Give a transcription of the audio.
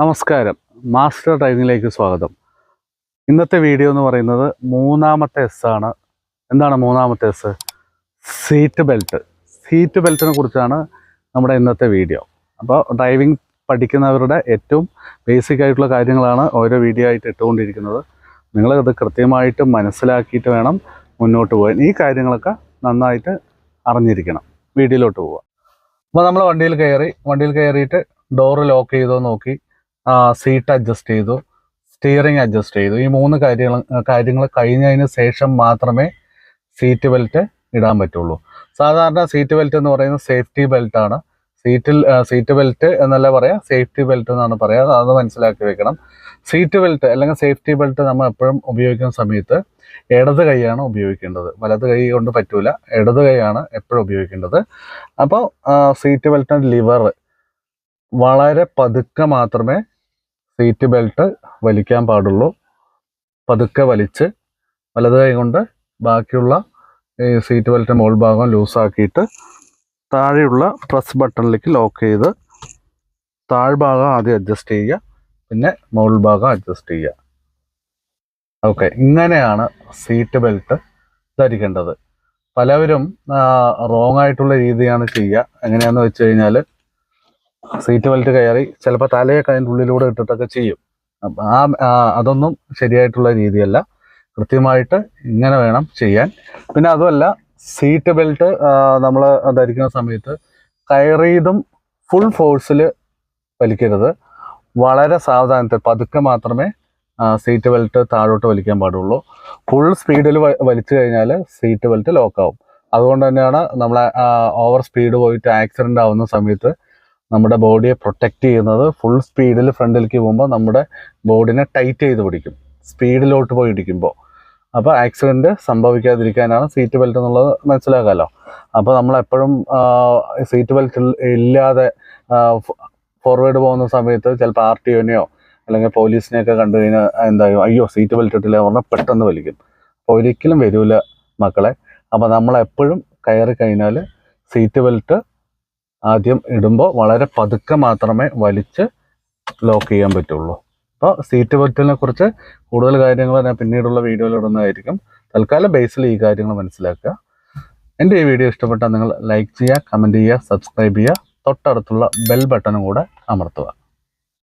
നമസ്കാരം, മാസ്റ്റർ ഡ്രൈവിംഗിലേക്ക് സ്വാഗതം. ഇന്നത്തെ വീഡിയോ എന്ന് പറയുന്നത് മൂന്നാമത്തെ എസ് ആണ്. എന്താണ് മൂന്നാമത്തെ എസ്? Seat belt. സീറ്റ് ബെൽറ്റിനെ കുറിച്ചാണ് നമ്മുടെ ഇന്നത്തെ വീഡിയോ. അപ്പോൾ ഡ്രൈവിംഗ് പഠിക്കുന്നവരുടെ ഏറ്റവും ബേസിക് ആയിട്ടുള്ള കാര്യങ്ങളാണ് ഓരോ വീഡിയോ ആയിട്ട് ഇട്ടുകൊണ്ടിരിക്കുന്നത്. നിങ്ങളത് കൃത്യമായിട്ട് മനസ്സിലാക്കിയിട്ട് വേണം മുന്നോട്ട് പോകാൻ. ഈ കാര്യങ്ങളൊക്കെ നന്നായിട്ട് അറിഞ്ഞിരിക്കണം. വീഡിയോയിലോട്ട് പോവുക. അപ്പോൾ നമ്മൾ വണ്ടിയിൽ കയറിയിട്ട് ഡോറ് ലോക്ക് ചെയ്തോ നോക്കി, സീറ്റ് അഡ്ജസ്റ്റ് ചെയ്തു, സ്റ്റിയറിംഗ് അഡ്ജസ്റ്റ് ചെയ്തു. ഈ മൂന്ന് കാര്യങ്ങൾ കഴിഞ്ഞതിന് ശേഷം മാത്രമേ സീറ്റ് ബെൽറ്റ് ഇടാൻ പറ്റുള്ളൂ. സാധാരണ സീറ്റ് ബെൽറ്റ് എന്ന് പറയുന്നത് സേഫ്റ്റി ബെൽറ്റാണ്. സീറ്റ് ബെൽറ്റ് എന്നല്ല പറയാം, സേഫ്റ്റി ബെൽറ്റ് എന്നാണ് പറയുക. അത് മനസ്സിലാക്കി വെക്കണം. സീറ്റ് ബെൽറ്റ് അല്ലെങ്കിൽ സേഫ്റ്റി ബെൽറ്റ് നമ്മൾ എപ്പോഴും ഉപയോഗിക്കുന്ന സമയത്ത് ഇടത് കൈയാണ് ഉപയോഗിക്കേണ്ടത്. വലത് കൈ കൊണ്ട് പറ്റൂല, ഇടത് കൈയാണ് എപ്പോഴും ഉപയോഗിക്കേണ്ടത്. അപ്പോൾ സീറ്റ് ബെൽറ്റിൻ്റെ ലിവർ വളരെ പതുക്കെ മാത്രമേ സീറ്റ് ബെൽറ്റ് വലിക്കാൻ പാടുള്ളൂ. പതുക്കെ വലിച്ച് വലത് കൈ കൊണ്ട് ബാക്കിയുള്ള ഈ സീറ്റ് ബെൽറ്റ് മുകൾ ഭാഗം ലൂസാക്കിയിട്ട് താഴെയുള്ള പ്രസ് ബട്ടണിലേക്ക് ലോക്ക് ചെയ്ത് താഴ്ഭാഗം ആദ്യം അഡ്ജസ്റ്റ് ചെയ്യുക, പിന്നെ മുകൾ ഭാഗം അഡ്ജസ്റ്റ് ചെയ്യുക. ഓക്കെ, ഇങ്ങനെയാണ് സീറ്റ് ബെൽറ്റ് ധരിക്കേണ്ടത്. പലവരും റോങ് ആയിട്ടുള്ള രീതിയാണ് ചെയ്യുക. എങ്ങനെയാണെന്ന് വെച്ച് കഴിഞ്ഞാൽ സീറ്റ് ബെൽറ്റ് കയറി ചിലപ്പോൾ തലയൊക്കെ അതിൻ്റെ ഉള്ളിലൂടെ ഇട്ടിട്ടൊക്കെ ചെയ്യും. അതൊന്നും ശരിയായിട്ടുള്ള രീതിയല്ല. കൃത്യമായിട്ട് ഇങ്ങനെ വേണം ചെയ്യാൻ. പിന്നെ അതുമല്ല, സീറ്റ് ബെൽറ്റ് നമ്മൾ ധരിക്കുന്ന സമയത്ത് കയറിയതും ഫുൾ ഫോഴ്സിൽ വലിക്കരുത്. വളരെ സാവധാനത്തിൽ പതുക്കെ മാത്രമേ സീറ്റ് ബെൽറ്റ് താഴോട്ട് വലിക്കാൻ പാടുള്ളൂ. ഫുൾ സ്പീഡിൽ വലിച്ചു കഴിഞ്ഞാൽ സീറ്റ് ബെൽറ്റ് ലോക്കാവും. അതുകൊണ്ട് തന്നെയാണ് നമ്മളെ ഓവർ സ്പീഡ് പോയിട്ട് ആക്സിഡൻ്റ് ആവുന്ന സമയത്ത് നമ്മുടെ ബോഡിയെ പ്രൊട്ടക്റ്റ് ചെയ്യുന്നത്. ഫുൾ സ്പീഡിൽ ഫ്രണ്ടിലേക്ക് പോകുമ്പോൾ നമ്മുടെ ബോഡിനെ ടൈറ്റ് ചെയ്ത് പിടിക്കും, സ്പീഡിലോട്ട് പോയി ഇടിക്കുമ്പോൾ. അപ്പോൾ ആക്സിഡൻറ്റ് സംഭവിക്കാതിരിക്കാനാണ് സീറ്റ് ബെൽറ്റ് എന്നുള്ളത് മനസ്സിലാക്കാമല്ലോ. അപ്പോൾ നമ്മളെപ്പോഴും സീറ്റ് ബെൽറ്റ് ഇല്ലാതെ ഫോർവേഡ് പോകുന്ന സമയത്ത് ചിലപ്പോൾ RTOനെയോ അല്ലെങ്കിൽ പോലീസിനെയൊക്കെ കണ്ടു കഴിഞ്ഞാൽ എന്തായാലും അയ്യോ സീറ്റ് ബെൽറ്റ് ഇട്ടില്ല പറഞ്ഞാൽ പെട്ടെന്ന് വലിക്കും. അപ്പോൾ ഒരിക്കലും വരില്ല മക്കളെ. അപ്പോൾ നമ്മളെപ്പോഴും കയറി കഴിഞ്ഞാൽ സീറ്റ് ബെൽറ്റ് ആദ്യം ഇടുമ്പോൾ വളരെ പതുക്കെ മാത്രമേ വലിച്ച് ലോക്ക് ചെയ്യാൻ പറ്റുള്ളൂ. അപ്പോൾ സീറ്റ് ബെൽറ്റിനെ കുറിച്ച് കൂടുതൽ കാര്യങ്ങൾ ഞാൻ പിന്നീടുള്ള വീഡിയോയിൽ ഇടുന്നതായിരിക്കും. തൽക്കാലം ബേസിൽ ഈ കാര്യങ്ങൾ മനസ്സിലാക്കുക. എൻ്റെ ഈ വീഡിയോ ഇഷ്ടപ്പെട്ടാൽ നിങ്ങൾ ലൈക്ക് ചെയ്യുക, കമൻറ്റ് ചെയ്യുക, സബ്സ്ക്രൈബ് ചെയ്യുക, തൊട്ടടുത്തുള്ള ബെൽ ബട്ടണും കൂടെ അമർത്തുക.